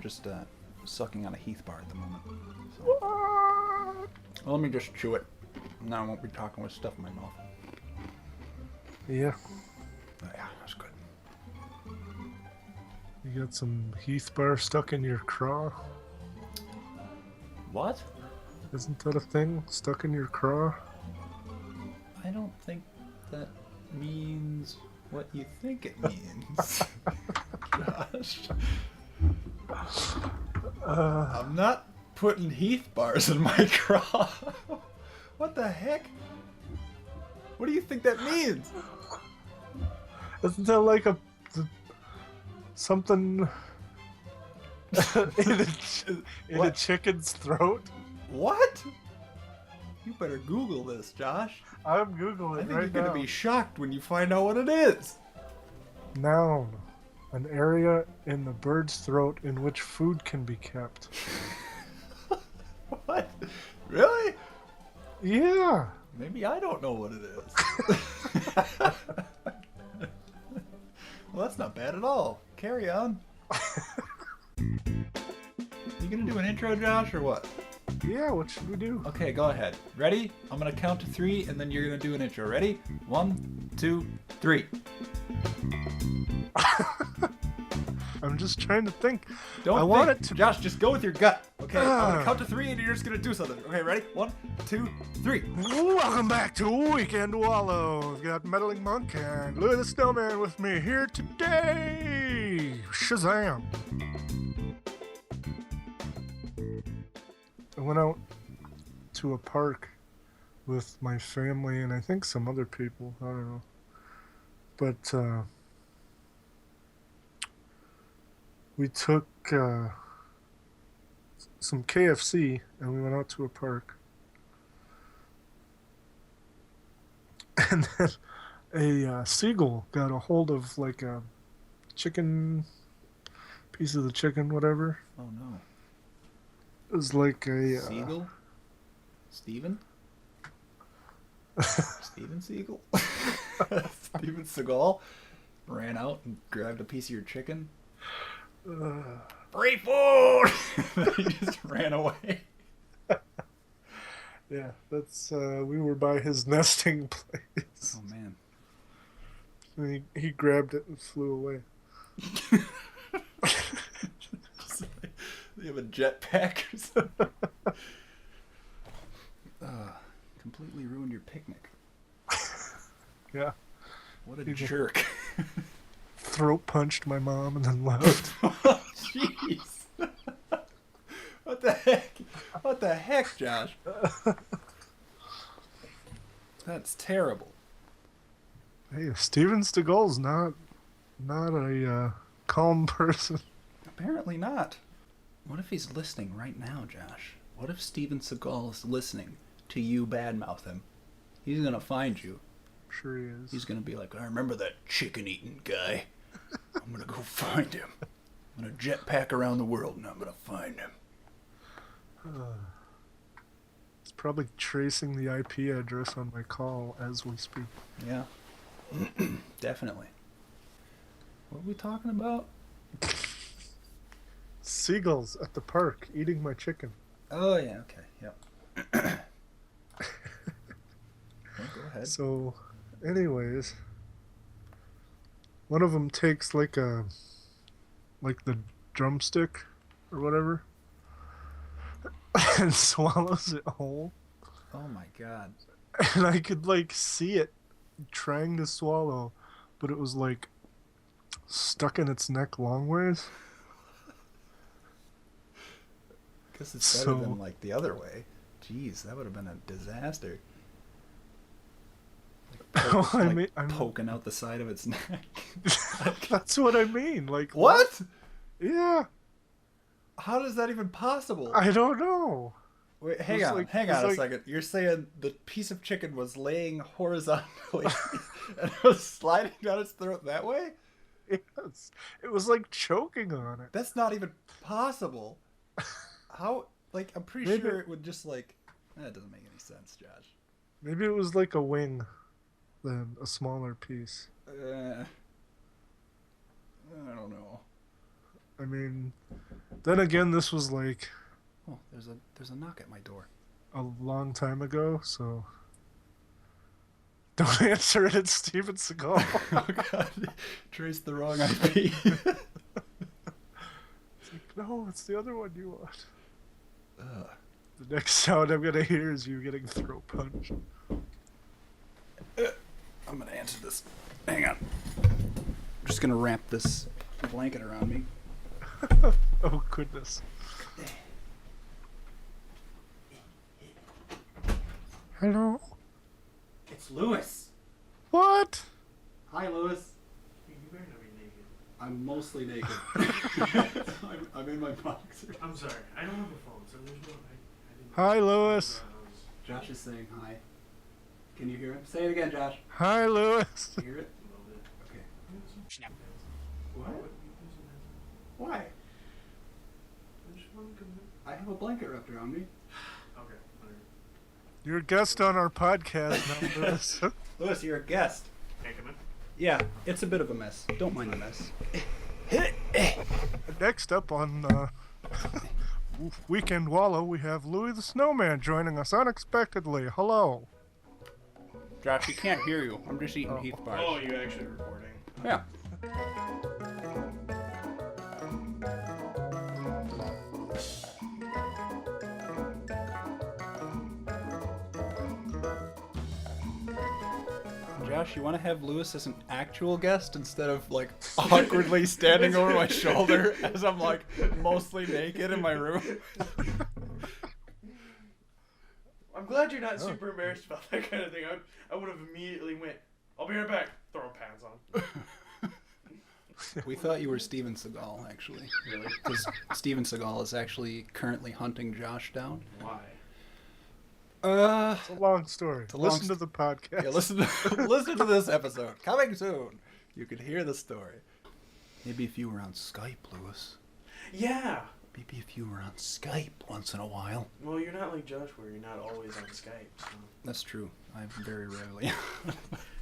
just sucking on a Heath bar at the moment. So. Well, let me just chew it. Now I won't be talking with stuff in my mouth. Yeah. Oh, yeah, that's good. You got some Heath bar stuck in your craw? What? Isn't that a thing? Stuck in your craw? I don't think that means what you think it means. Gosh. I'm not putting Heath bars in my craw. What the heck? What do you think that means? Isn't that like something in a chicken's throat? What? You better Google this, Josh. I'm Googling I think right you're gonna now. be shocked when you find out what it is. Noun. An area in the bird's throat in which food can be kept. What? Really? Yeah. Maybe I don't know what it is. Well, that's not bad at all. Carry on. You gonna do an intro, Josh, or what? Yeah, what should we do? Okay, go ahead. Ready? I'm gonna count to 3, and then you're gonna do an intro. Ready? 1, 2, 3. I'm just trying to think. Don't I think. want it to. Josh, just go with your gut. Okay, I'm gonna count to 3, and you're just gonna do something. Okay, ready? 1, 2, 3. Welcome back to Weekend Wallow. We've got Meddling Monk and Louie the Snowman with me here today. Shazam! I went out to a park with my family and I think some other people. I don't know. But we took some KFC and we went out to a park. And then a seagull got a hold of like a chicken, piece of the chicken, whatever. Oh no. It was like a... Seagull? Steven? Steven Seagal? Steven Seagal ran out and grabbed a piece of your chicken. Free food! He just ran away. Yeah, that's we were by his nesting place. Oh man. And he grabbed it and flew away. They have a jetpack or something. Completely ruined your picnic. Yeah. What a jerk. Throat punched my mom and then left. Oh, jeez. What the heck? What the heck, Josh? That's terrible. Hey, Steven Seagal's not a calm person. Apparently not. What if he's listening right now, Josh? What if Steven Seagal is listening to you badmouth him? He's gonna find you. I'm sure he is. He's gonna be like, I remember that chicken-eating guy. I'm gonna go find him. I'm gonna jetpack around the world and I'm gonna find him. He's probably tracing the IP address on my call as we speak. Yeah. Definitely. What are we talking about? Seagulls at the park eating my chicken. Oh, yeah, okay, yep. Okay, go ahead. So, anyways, one of them takes like the drumstick or whatever and swallows it whole. Oh my god. And I could like see it trying to swallow, but it was like stuck in its neck long ways. Guess it's better than like the other way. Jeez, that would have been a disaster. Like, I'm poking out the side of its neck. That's what I mean. Like what? Yeah. How is that even possible? I don't know. Wait, hang on a second. You're saying the piece of chicken was laying horizontally and it was sliding down its throat that way? Yes. It was like choking on it. That's not even possible. How? Like, I'm pretty sure it would just like... That doesn't make any sense, Josh. Maybe it was like a wing, then a smaller piece. I don't know. I mean, then again, this was like Oh, there's a knock at my door. a long time ago, so don't answer it. It's Steven Seagal. Oh God, traced the wrong IP. It's like, no, it's the other one you want. Ugh. The next sound I'm gonna hear is you getting throat punched. I'm gonna answer this. Hang on. I'm just gonna wrap this blanket around me. Oh goodness. Hello. It's Lewis. What? Hi, Lewis. You better not be naked. I'm mostly naked. I'm in my boxers. I'm sorry. I don't have a phone, so there's no. I didn't. Hi, Lewis. Josh is saying hi. Can you hear him? Say it again, Josh. Hi, Lewis. You hear it? A little bit. Okay. What? What? Why? I just want to come in. I have a blanket wrapped around me. Okay. Whatever. You're a guest on our podcast now, Lewis. Lewis, you're a guest. Can I come in? Yeah, it's a bit of a mess. Don't mind the mess. Next up on Weekend Wallow, we have Louie the Snowman joining us unexpectedly. Hello. Josh, you can't hear you. I'm just eating Heath bars. Oh, you actually recording? Yeah. Josh, you want to have Lewis as an actual guest instead of like awkwardly standing over my shoulder as I'm like mostly naked in my room? I'm glad you're not super embarrassed about that kind of thing. I would have immediately went, I'll be right back. Throw pants on. We thought you were Steven Seagal, actually. Really? Because Steven Seagal is actually currently hunting Josh down. Why? It's a long story. a long Listen to the podcast. Yeah, listen to this episode. Coming soon. You can hear the story. Maybe if you were on Skype, Lewis. Yeah. Maybe if you were on Skype once in a while. Well, you're not like Josh, where you're not always on Skype. So. That's true. I'm very rarely.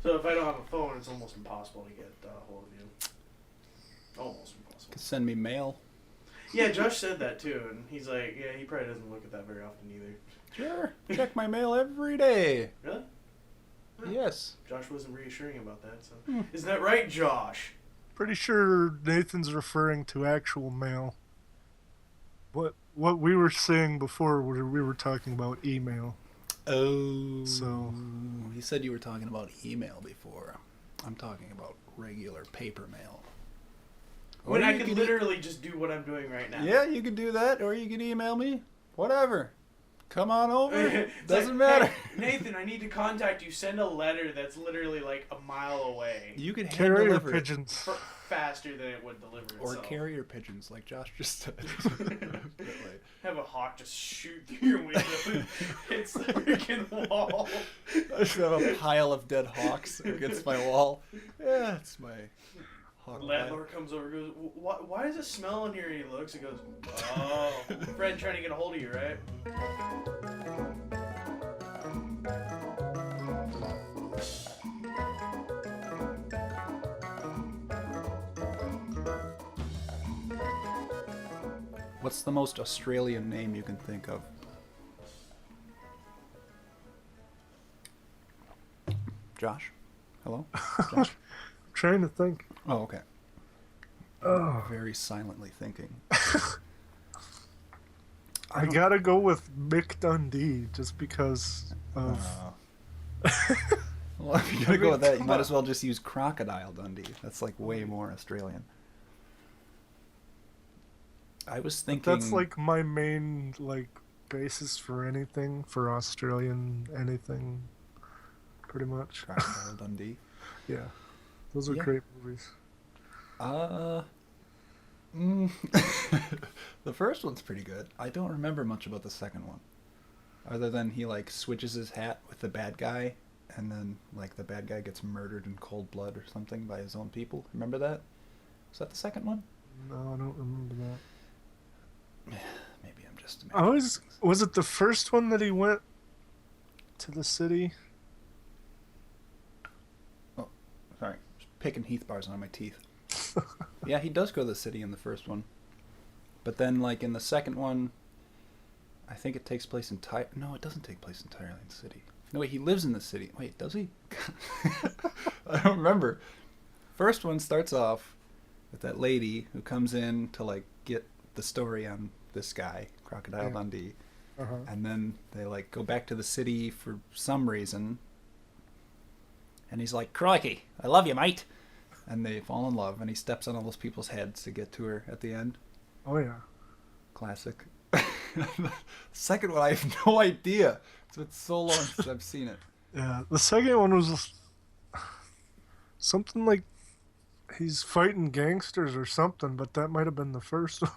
So if I don't have a phone, it's almost impossible to get a hold of you. Almost impossible. Could send me mail. Yeah, Josh said that too, and he's like, yeah, he probably doesn't look at that very often either. Sure. Check my mail every day. Really? Yes. Josh wasn't reassuring about that, so. Isn't that right, Josh? Pretty sure Nathan's referring to actual mail. What we were saying before, we were talking about email. Oh. So You said you were talking about email before. I'm talking about regular paper mail. When Or I you could could literally just do what I'm doing right now. Yeah, you could do that, or you could email me. Whatever. Come on over. It's Doesn't like, matter. Hey, Nathan, I need to contact you. Send a letter that's literally like a mile away. You could hand carrier deliver it. pigeons. Faster than it would deliver itself. Or carrier pigeons, like Josh just said. Have a hawk just shoot through your window and hits the freaking wall. I just have a pile of dead hawks against my wall. Yeah, it's my hawk. Landlord comes over and goes, why does it smell in here? And he looks and goes, oh, Fred trying to get a hold of you, right? What's the most Australian name you can think of? Josh? Hello? Josh? I'm trying to think. Oh, okay. Oh, Very silently thinking. I gotta go with Mick Dundee just because of. Well, if you're gonna go with that, you come might on. as well just use Crocodile Dundee. That's like way more Australian. I was thinking That's like my main like basis for anything for Australian anything, pretty much. Crocodile Dundee. Yeah, those are Yeah. great movies. The first one's pretty good. I don't remember much about the second one, other than he like switches his hat with the bad guy, and then like the bad guy gets murdered in cold blood or something by his own people. Remember that? Was that the second one? No, I don't remember that. Maybe I'm just. I always was it the first one that he went to the city? Sorry, just picking Heath bars on my teeth. Yeah, he does go to the city in the first one. But then, like, in the second one, I think it takes place No, it doesn't take place entirely in the city. No, wait, he lives in the city. Wait, does he? I don't remember. First one starts off with that lady who comes in to, like, get the story on this guy, Crocodile Dundee. Uh-huh. And then they, like, go back to the city for some reason. And he's like, crikey, I love you, mate. And they fall in love, and he steps on all those people's heads to get to her at the end. Oh, yeah. Classic. The second one, I have no idea. It's been so long since I've seen it. Yeah, the second one was something like he's fighting gangsters or something, but that might have been the first one.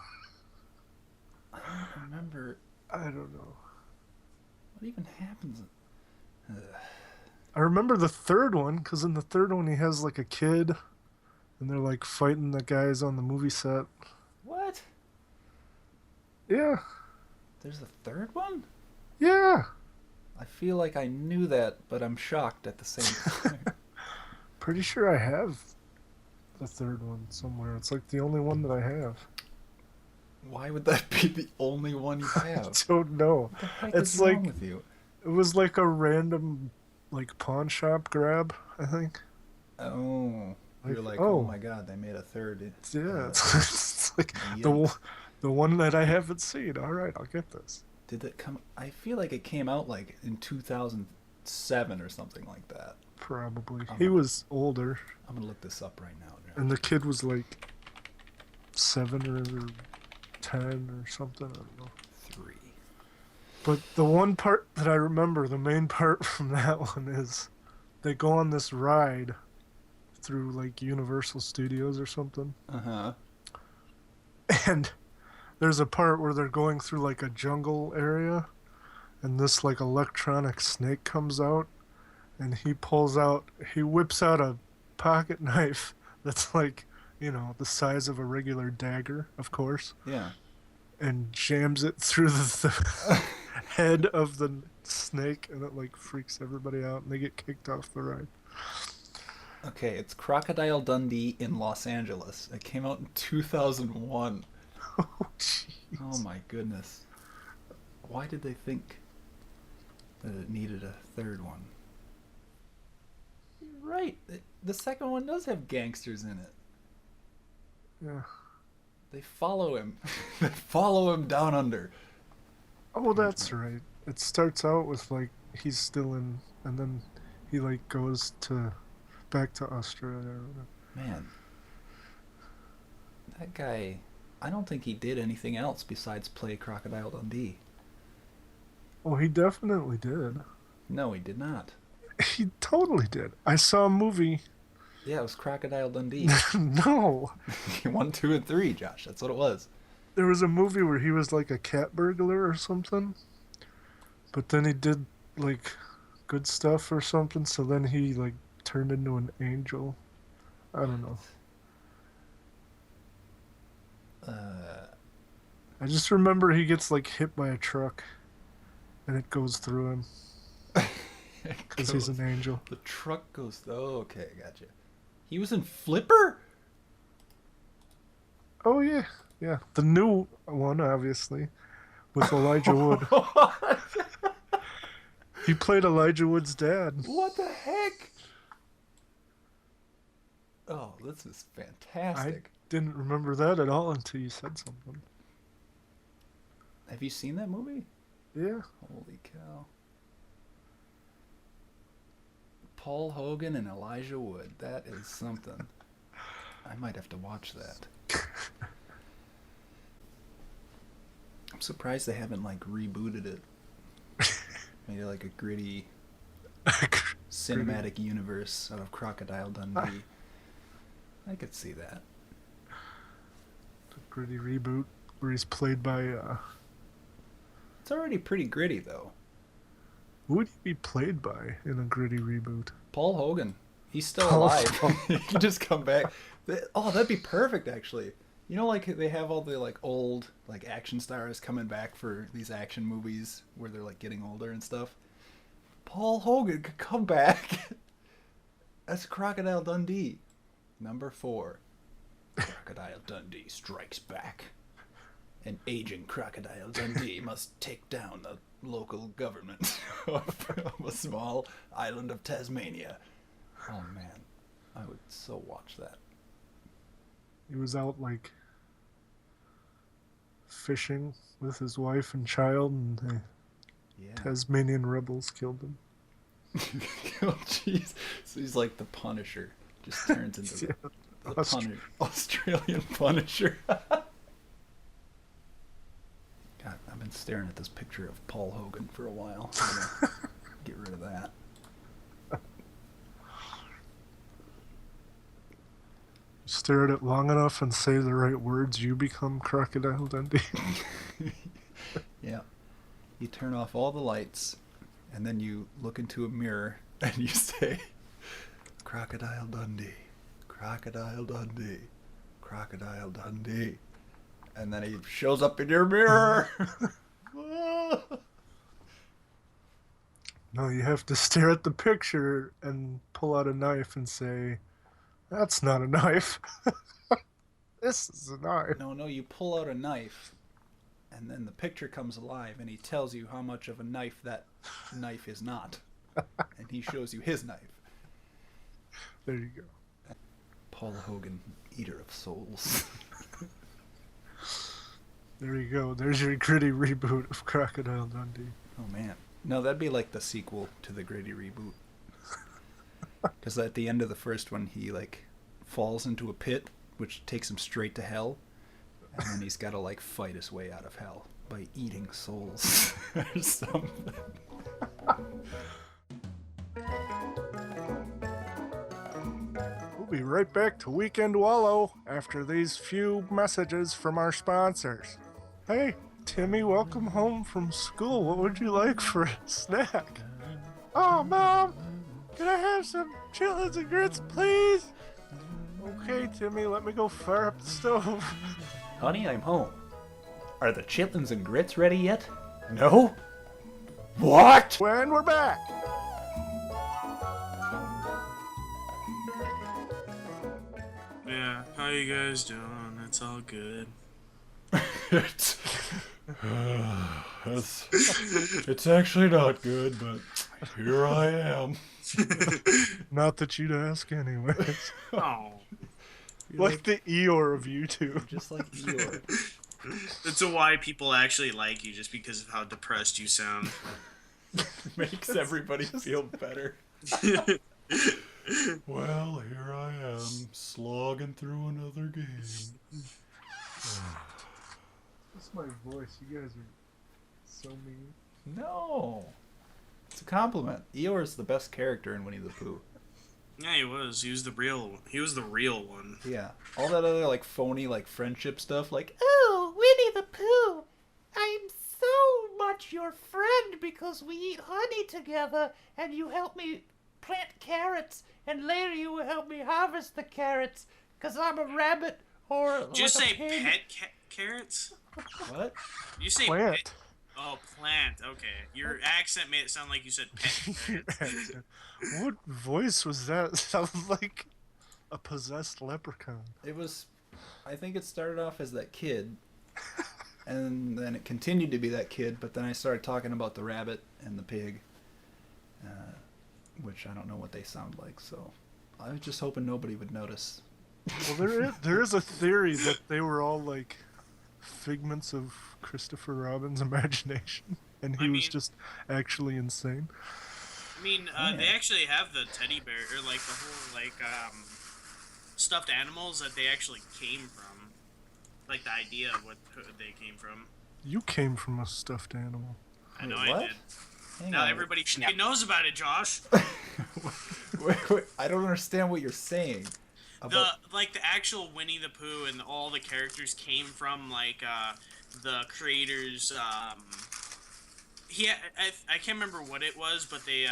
I don't remember. I don't know. What even happens? I remember the third one, because in the third one he has like a kid, and they're like fighting the guys on the movie set. What? Yeah. There's a third one? Yeah. I feel like I knew that, but I'm shocked at the same time. Pretty sure I have the third one somewhere. It's like the only one that I have. Why would that be the only one you I have? don't know. What the heck It's is wrong like- with you? It was like a random like pawn shop grab, I think. Oh. You're like, oh. oh my god, they made a third. Yeah, it's like Yikes. the one that I haven't seen. All right, I'll get this. Did it come? I feel like it came out like in 2007 or something like that. Probably. I'm He not- was older, I'm gonna look this up right now. Josh. and the kid was like 7 or 10 or something. I don't know. 3. But the one part that I remember, the main part from that one is they go on this ride through like Universal Studios or something. Uh-huh. And there's a part where they're going through like a jungle area, and this like electronic snake comes out, and he whips out a pocket knife that's like, the size of a regular dagger, of course, Yeah. and jams it through the head of the snake, and it like freaks everybody out, and they get kicked off the ride. Okay, it's Crocodile Dundee in Los Angeles. It came out in 2001. Oh, jeez. Oh my goodness. Why did they think that it needed a third one? You're right. The second one does have gangsters in it. Yeah. They follow him. They follow him down under. Oh, that's right. It starts out with like he's still in, and then he like goes back to Australia or whatever. Man. That guy, I don't think he did anything else besides play Crocodile Dundee. Oh, he definitely did. No, he did not. He totally did. I saw a movie. Yeah, it was Crocodile Dundee. No, 1, 2, and 3, Josh. That's what it was. there was a movie where he was like a cat burglar or something, but then he did like good stuff or something. So then he like turned into an angel. I don't know. I just remember he gets like hit by a truck, and it goes through him because he's an angel. The truck goes. Oh, okay, gotcha. He was in Flipper? Oh yeah, yeah. The new one, obviously, with Elijah Wood. He played Elijah Wood's dad. What the heck? Oh, this is fantastic. Didn't remember that at all until you said something. Have you seen that movie? Yeah. Holy cow. Paul Hogan and Elijah Wood. That is something. I might have to watch that. I'm surprised they haven't like rebooted it. Made it like a gritty cinematic universe out of Crocodile Dundee. I could see that. A gritty reboot where he's played by It's already pretty gritty though. who would he be played by in a gritty reboot? Paul Hogan. He's still Paul alive. Hogan. He can just come back. Oh, that'd be perfect actually. You know, like they have all the like old like action stars coming back for these action movies where they're like getting older and stuff. Paul Hogan could come back as Crocodile Dundee. Number 4. Crocodile Dundee strikes back. An aging Crocodile Dundee must take down the local government of a small island of Tasmania. Oh man, I would so watch that. He was out like fishing with his wife and child, and the Tasmanian rebels killed him. Oh jeez, so he's like the Punisher. Just turns into the Australian Punisher. God, I've been staring at this picture of Paul Hogan for a while. I'm gonna get rid of that. Stare at it long enough and say the right words, you become Crocodile Dundee. Yeah. You turn off all the lights, and then you look into a mirror, and you say, Crocodile Dundee, Crocodile Dundee, Crocodile Dundee. And then he shows up in your mirror. No, you have to stare at the picture and pull out a knife and say, that's not a knife. This is a knife. No, you pull out a knife, and then the picture comes alive, and he tells you how much of a knife that knife is not. And he shows you his knife. There you go. Paul Hogan, eater of souls. There you go. There's your gritty reboot of Crocodile Dundee. Oh man. No, that'd be like the sequel to the gritty reboot. Because at the end of the first one, he like falls into a pit, which takes him straight to hell, and then he's got to like fight his way out of hell by eating souls or something. We'll be right back to Weekend Wallow after these few messages from our sponsors. Hey, Timmy, welcome home from school. What would you like for a snack? Oh, Mom, can I have some chitlins and grits, please? Okay, Timmy, let me go fire up the stove. Honey, I'm home. Are the chitlins and grits ready yet? No? What? When we're back. Yeah, how you guys doing? It's all good. It's actually not good, but here I am. Not that you'd ask anyways. Oh. Like the Eeyore of YouTube. Just like Eeyore. That's why people actually like you, just because of how depressed you sound. Makes everybody feel better. Well, here I am, slogging through another game. That's my voice. You guys are so mean. No. It's a compliment. Eeyore's the best character in Winnie the Pooh. Yeah, he was. He was the real one. Yeah. All that other, like, phony, like, friendship stuff, like, Oh, Winnie the Pooh, I'm so much your friend because we eat honey together and you help me plant carrots and later you will help me harvest the carrots because I'm a rabbit or Did you like say a pig. pet carrots? what? You say Plant. pet? Oh, plant. Okay. Your accent made it sound like you said pet carrots. What voice was that? It sounded like a possessed leprechaun. It was, I think it started off as that kid, and then it continued to be that kid, but then I started talking about the rabbit and the pig, which I don't know what they sound like, so I was just hoping nobody would notice. Well, there is a theory that they were all like figments of Christopher Robin's imagination, and he was just actually insane. I mean, they actually have the teddy bear, or like the whole like stuffed animals that they actually came from, like the idea of what they came from. You came from a stuffed animal. I know Wait, what? I did. Hang Now on. everybody knows about it, Josh. wait, I don't understand what you're saying. The actual Winnie the Pooh and all the characters came from like the creators. I can't remember what it was, but they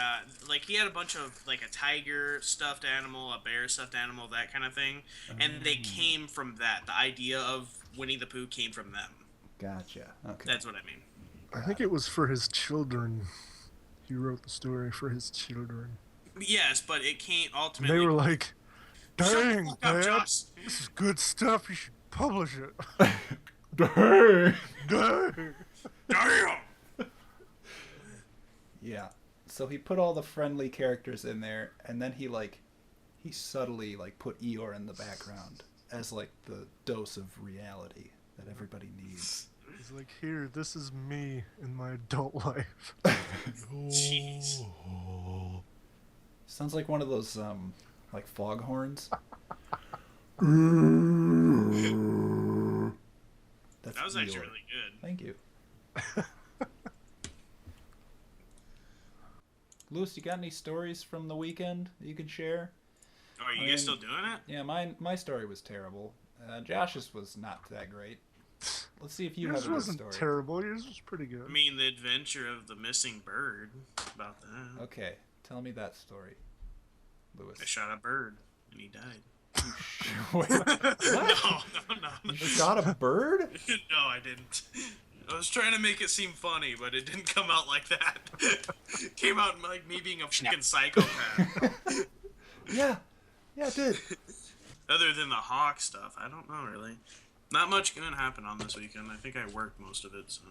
he had a bunch of like a tiger stuffed animal, a bear stuffed animal, that kind of thing, and they came from that. The idea of Winnie the Pooh came from them. Gotcha. Okay. That's what I mean. I think it was for his children. He wrote the story for his children. Yes, but it came And ultimately. they were like, Shut the "Dang, fuck up, Dad, Josh." this is good stuff. You should publish it." Dang. Damn. Yeah. So he put all the friendly characters in there, and then he subtly put Eeyore in the background as the dose of reality that everybody needs. He's like, here, this is me in my adult life. Jeez. Sounds like one of those foghorns. That's That was actually Eeyore. really good. Thank you. Lewis, you got any stories from the weekend that you could share? Oh, are you guys still doing it? Yeah, my story was terrible. Josh's was not that great. Let's see if you Yours have a good wasn't story. terrible. Yours was pretty good. I mean, the adventure of the missing bird. About that. Okay, tell me that story, Lewis. I shot a bird and he died. Wait, No. you shot a bird? No, I didn't. I was trying to make it seem funny, but it didn't come out like that. It came out like me being a fucking psychopath. Yeah, it did. Other than the hawk stuff, I don't know really. Not much good happened on this weekend. I think I worked most of it, so.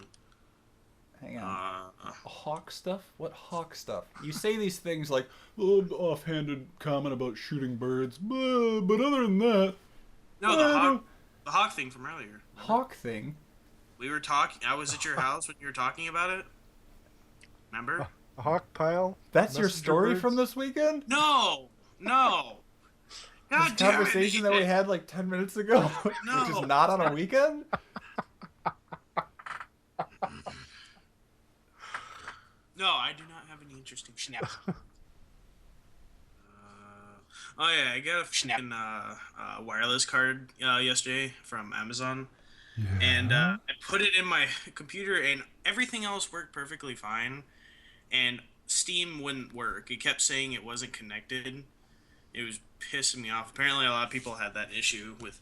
Hang on. Hawk stuff? What hawk stuff? You say these things like, offhanded comment about shooting birds, but other than that... No, the hawk thing from earlier. Hawk thing? We were talking. I was at your house when you were talking about it. Remember? A hawk pile? That's your Messenger story birds? from this weekend? No. God This damn it, conversation that we Ethan. had 10 minutes ago, which is No. not on a weekend? No, I do not have any interesting snap. Oh yeah, I got a fucking wireless card yesterday from Amazon, and I put it in my computer, and everything else worked perfectly fine, and Steam wouldn't work. It kept saying it wasn't connected. It was pissing me off. Apparently, a lot of people had that issue with.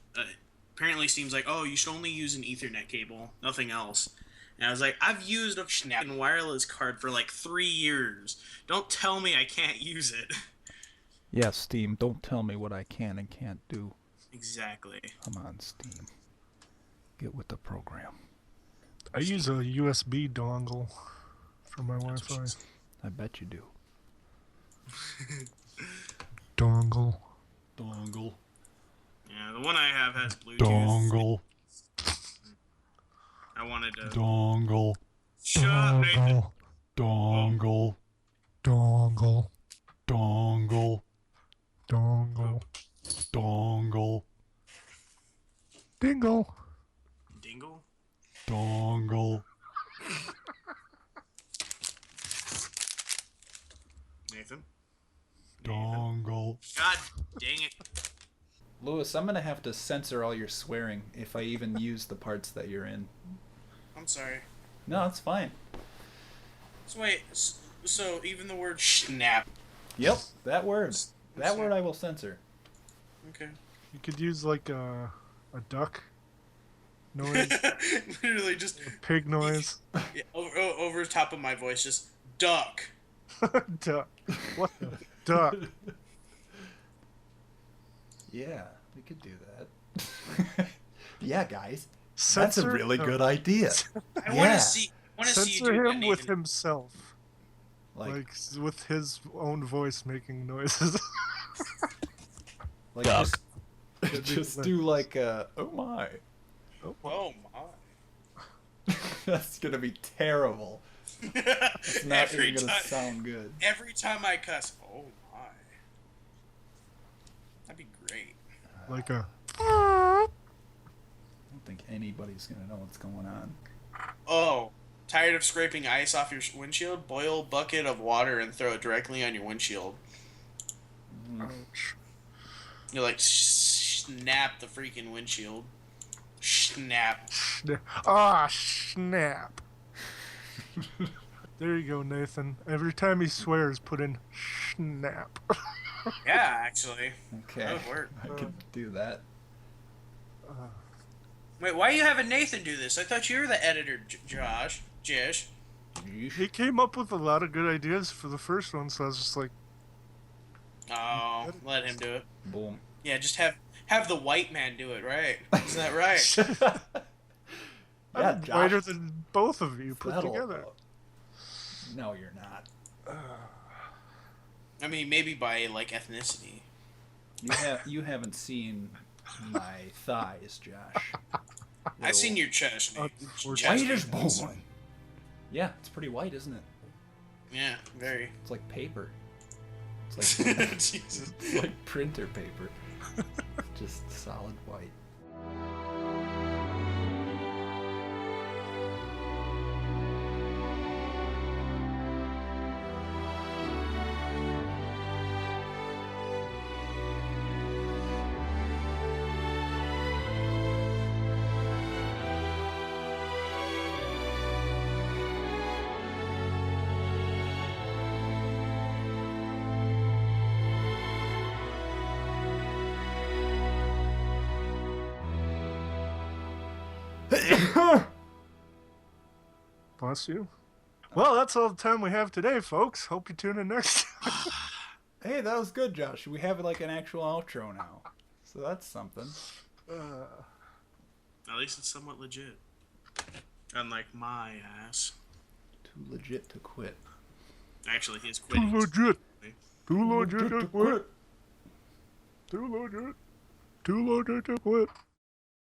Apparently, Steam's like, oh, you should only use an Ethernet cable, nothing else. And I was like, I've used a fucking wireless card for 3 years. Don't tell me I can't use it. Yeah, Steam, don't tell me what I can and can't do. Exactly. Come on, Steam. Get with the program. I use a USB dongle for my Wi-Fi. I bet you do. Dongle. Dongle. Yeah, the one I have has Bluetooth. Dongle. I wanted to. Dongle. Shut up, Nathan. Dongle. Dongle. Dongle. Dongle. Dongle. Dingle. Dingle? Dongle. Nathan? Dongle. God dang it. Lewis, I'm gonna have to censor all your swearing if I even use the parts that you're in. I'm sorry. No, it's fine. So wait, so even the word snap. Yep, that word. That word I will censor. Okay. You could use a duck noise, Literally just pig noise. yeah, over top of my voice, just duck. Duck. What the duck? Yeah, we could do that. Yeah, guys. That's a Censor? really No. good idea. I Yeah. want to see you Censor do that, him with Nathan. himself. Like With his own voice making noises. Duck. Just do oh my. Oh my. That's gonna be terrible. It's not every even gonna time, sound good. every time I cuss, oh my. That'd be great. Like a. I don't think anybody's gonna know what's going on. Oh, tired of scraping ice off your windshield? Boil a bucket of water and throw it directly on your windshield. Ouch. You snap the freaking windshield. Snap. Ah, snap. There you go, Nathan. Every time he swears, put in snap. Yeah, actually. Okay. That would work. I could do that. Wait, why are you having Nathan do this? I thought you were the editor, Josh. Jish. He came up with a lot of good ideas for the first one, so I was just like, Oh, let him do it. Boom. Yeah, just have the white man do it, right? Isn't that right? Yeah, I'm Josh. whiter than both of you put Settle together. about- No, you're not. I mean, maybe by like ethnicity. You haven't seen my thighs, Josh. I've seen your chest, Nate. Unfortunately. White as bone. Yeah, it's pretty white, isn't it? Yeah, very. It's like paper. It's like Jesus. it's like printer paper. Just solid white. Bless you. Well, that's all the time we have today, folks. Hope you tune in next time. Hey, that was good, Josh. We have like an actual outro now, so that's something. At least it's somewhat legit. Unlike my ass. Too legit to quit. Actually, he's Too quitting. legit. Too legit to quit. Too legit. Too legit to quit.